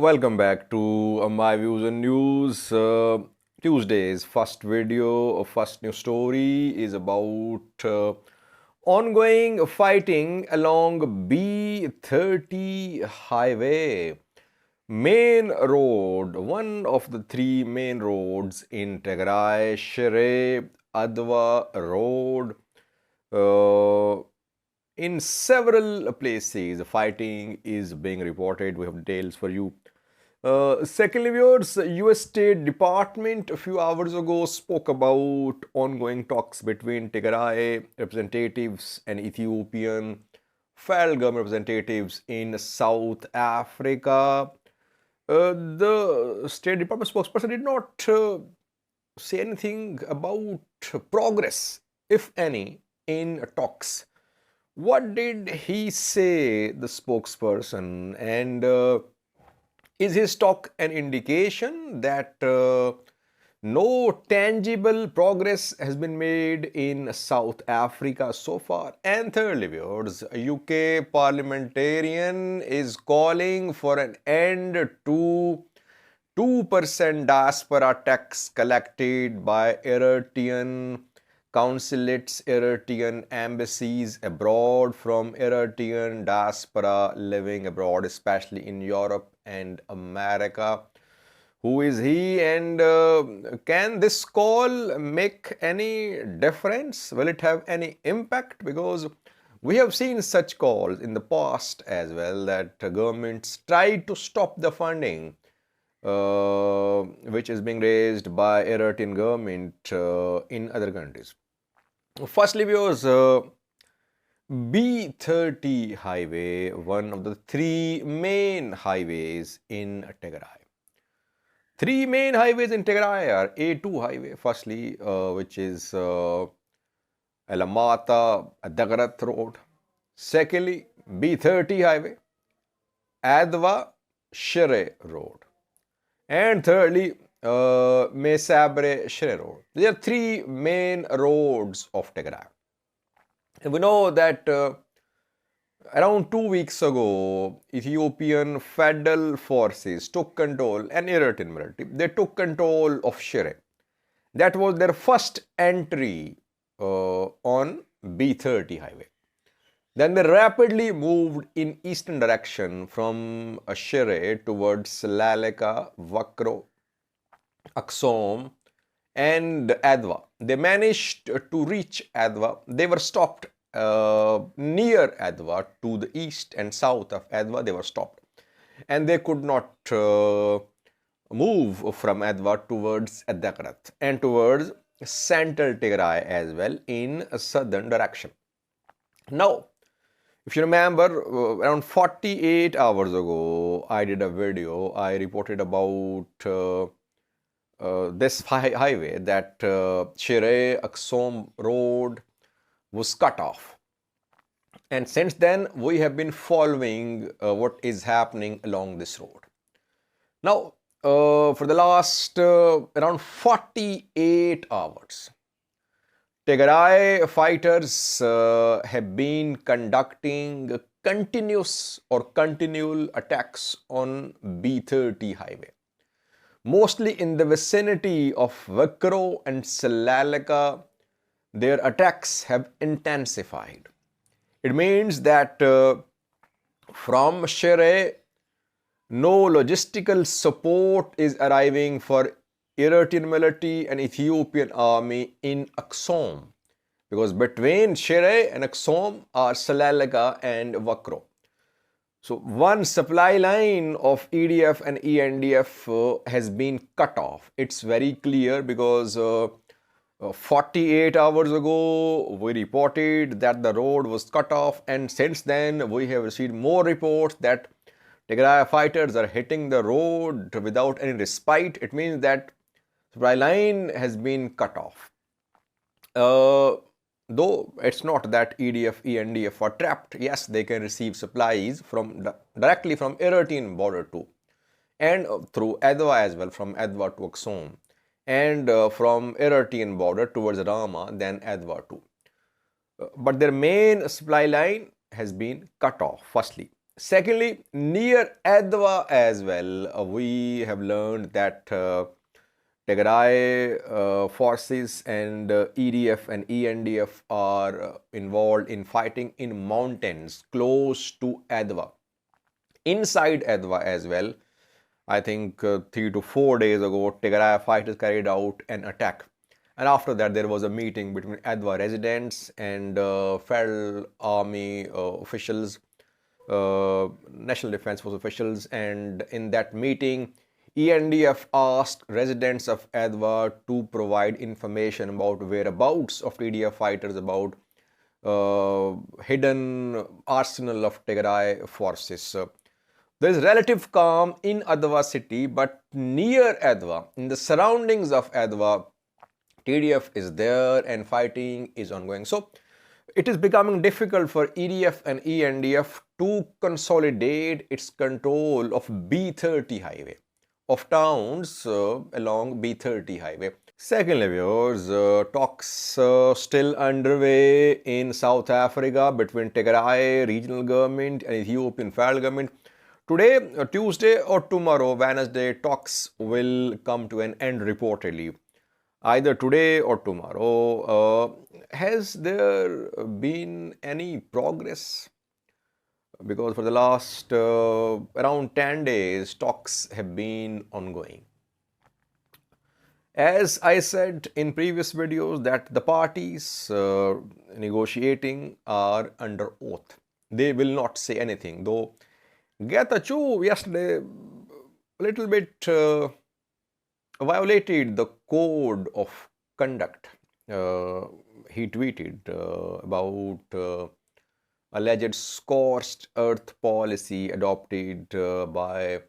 Welcome back to my views and news. Tuesday's first video or first news story is about ongoing fighting along B-30 highway. Main road, one of the three main roads in Tigray, Shire Adwa Road. In several places, fighting is being reported. We have details for you. Secondly, viewers, US State Department a few hours ago spoke about ongoing talks between Tigray representatives and Ethiopian federal government representatives in South Africa. The State Department spokesperson did not say anything about progress, if any, in talks. What did he say, the spokesperson? And is his talk an indication that no tangible progress has been made in South Africa so far? And thirdly, viewers, a UK parliamentarian is calling for an end to 2% diaspora tax collected by Eritrean consulates, Eritrean embassies abroad from Eritrean diaspora living abroad, especially in Europe and America. Who is he, and can this call make any difference? Will it have any impact? Because we have seen such calls in the past as well, that governments tried to stop the funding which is being raised by Eritrean government in other countries. Firstly, viewers, B-30 highway, one of the three main highways in Tigray. Three main highways in Tigray are A2 highway, firstly, which is Alamata Dagarat Road. Secondly, B-30 highway, Adwa Shire Road. And thirdly, Mesabre Shire Road. There are three main roads of Tigray. And we know that around 2 weeks ago, Ethiopian federal forces took control, and Eritrean military, they took control of Shire. That was their first entry on B-30 highway. Then they rapidly moved in eastern direction from Shire towards Laleka, Vakro, Aksom, and Adwa. They managed to reach Adwa. They were stopped near Adwa, to the east and south of Adwa. They were stopped, and they could not move from Adwa towards Adakarat and towards central Tigray as well in a southern direction. Now, if you remember, around 48 hours ago, I did a video. I reported about this highway, that Shire Aksom road was cut off. And since then, we have been following what is happening along this road. Now, for the last around 48 hours, Tigray fighters have been conducting continuous or continual attacks on B-30 highway, mostly in the vicinity of Vakro and Salaleka. Their attacks have intensified. It means that from Shire, no logistical support is arriving for Eritrean military and Ethiopian army in Aksom, because between Shire and Aksom are Salaleka and Vakro. So one supply line of EDF and ENDF has been cut off. It's very clear, because 48 hours ago we reported that the road was cut off, and since then we have received more reports that Tigray fighters are hitting the road without any respite. It means that supply line has been cut off. Though it's not that EDF, ENDF are trapped. Yes, they can receive supplies directly from Eritrean border too, and through Adwa as well, from Adwa to Aksom, and from Eritrean border towards Rama, then Adwa too. But their main supply line has been cut off, firstly. Secondly, near Adwa as well, we have learned that Tigray forces and EDF and ENDF are involved in fighting in mountains close to Adwa. Inside Adwa as well, I think 3 to 4 days ago, Tigray fighters carried out an attack. And after that, there was a meeting between Adwa residents and federal army officials, National Defense Force officials. And in that meeting, ENDF asked residents of Adwa to provide information about whereabouts of TDF fighters, about hidden arsenal of Tigray forces. There is relative calm in Adwa city, but near Adwa, in the surroundings of Adwa, TDF is there and fighting is ongoing. So it is becoming difficult for EDF and ENDF to consolidate its control of B-30 highway, of towns along B-30 highway. Secondly, viewers, talks still underway in South Africa between Tigray regional government and Ethiopian federal government. Today, Tuesday or tomorrow, Wednesday, talks will come to an end reportedly. Either today or tomorrow. Has there been any progress? Because for the last around 10 days, talks have been ongoing. As I said in previous videos, that the parties negotiating are under oath. They will not say anything, though Getachew yesterday a little bit violated the code of conduct. He tweeted about alleged scorched earth policy adopted by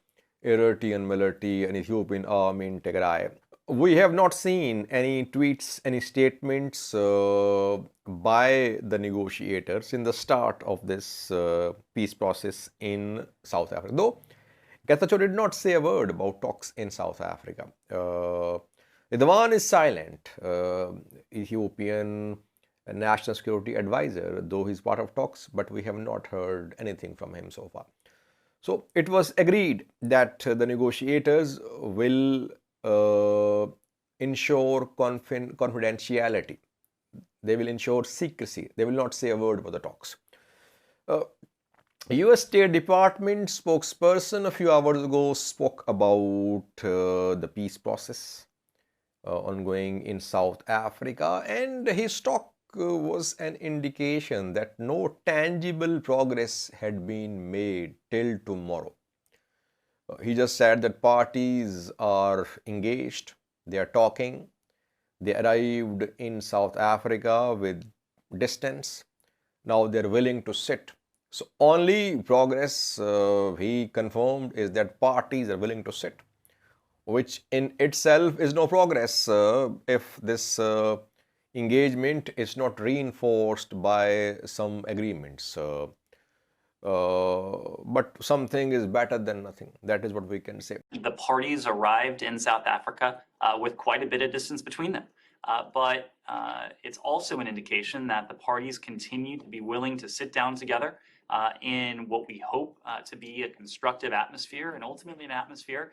Eritrean military and Ethiopian army in Tigray. We have not seen any tweets, any statements by the negotiators in the start of this peace process in South Africa. Though Getachew did not say a word about talks in South Africa. Ridwan is silent, Ethiopian National Security Advisor, though he's part of talks, but we have not heard anything from him so far. So it was agreed that the negotiators will ensure confidentiality. They will ensure secrecy. They will not say a word about the talks. US State Department spokesperson a few hours ago spoke about the peace process ongoing in South Africa, and his talk was an indication that no tangible progress had been made till tomorrow. He just said that parties are engaged, they are talking, they arrived in South Africa with distance, now they're willing to sit. So only progress he confirmed is that parties are willing to sit, which in itself is no progress if this engagement is not reinforced by some agreements. But something is better than nothing. That is what we can say. The parties arrived in South Africa with quite a bit of distance between them. But it's also an indication that the parties continue to be willing to sit down together in what we hope to be a constructive atmosphere, and ultimately an atmosphere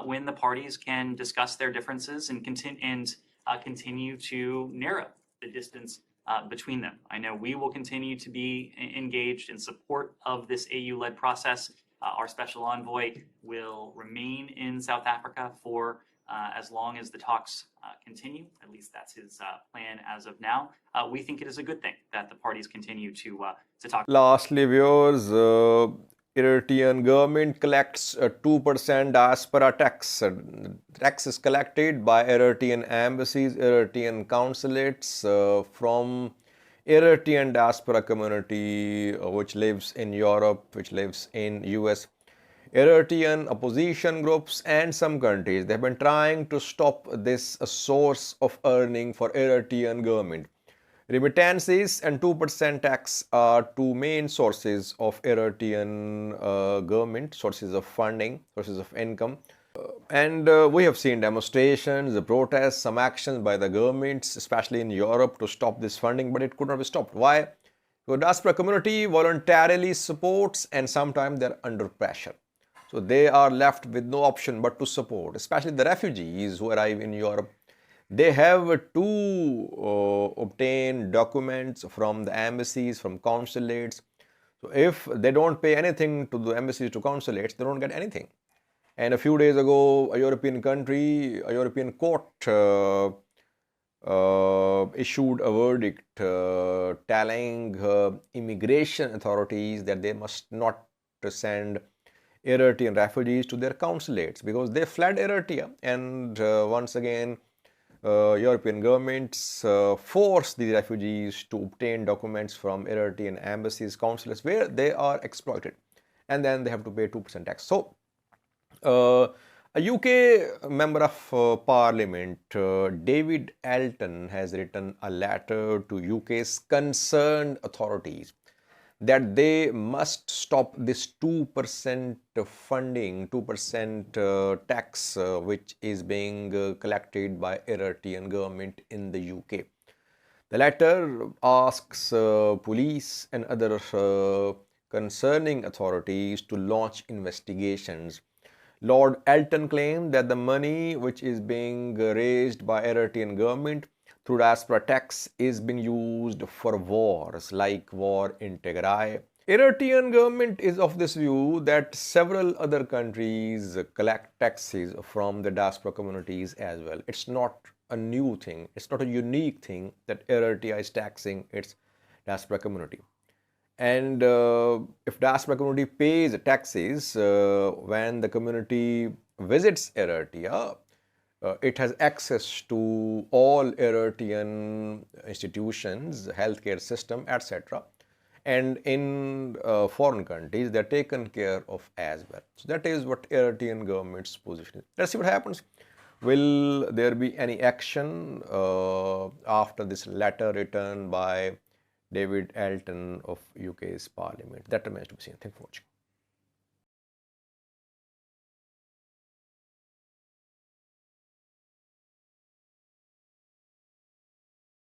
when the parties can discuss their differences and continue to narrow the distance between them. I know we will continue to be engaged in support of this AU-led process. Our special envoy will remain in South Africa for as long as the talks continue. At least that's his plan as of now. We think it is a good thing that the parties continue to talk. Lastly, viewers, Eritrean government collects a 2% diaspora tax. Tax is collected by Eritrean embassies, Eritrean consulates from Eritrean diaspora community which lives in Europe, which lives in US. Eritrean opposition groups and some countries, they have been trying to stop this source of earning for Eritrean government. Remittances and 2% tax are two main sources of Eritrean government, sources of funding, sources of income. And we have seen demonstrations, protests, some actions by the governments, especially in Europe, to stop this funding, but it could not be stopped. Why? So diaspora community voluntarily supports, and sometimes they're under pressure. So they are left with no option but to support, especially the refugees who arrive in Europe. They have to obtain documents from the embassies, from consulates. So if they don't pay anything to the embassies, to consulates, they don't get anything. And a few days ago, a European country, a European court issued a verdict telling immigration authorities that they must not send Eritrean refugees to their consulates because they fled Eritrea. And once again, European governments force these refugees to obtain documents from Eritrean embassies, consulates, where they are exploited. And then they have to pay 2% tax. So, a UK member of Parliament, David Elton, has written a letter to UK's concerned authorities that they must stop this 2% funding, 2% tax which is being collected by Eritrean government in the UK. The letter asks police and other concerning authorities to launch investigations. Lord Elton claimed that the money which is being raised by Eritrean government through diaspora tax is being used for wars like war in Tigray. Eritrean government is of this view that several other countries collect taxes from the diaspora communities as well. It's not a new thing. It's not a unique thing that Eritrea is taxing its diaspora community. And if diaspora community pays taxes when the community visits Eritrea, it has access to all Eritrean institutions, healthcare system, etc. And in foreign countries, they're taken care of as well. So that is what Eritrean government's position is. Let's see what happens. Will there be any action after this letter written by David Elton of UK's Parliament? That remains to be seen. Thank you for watching.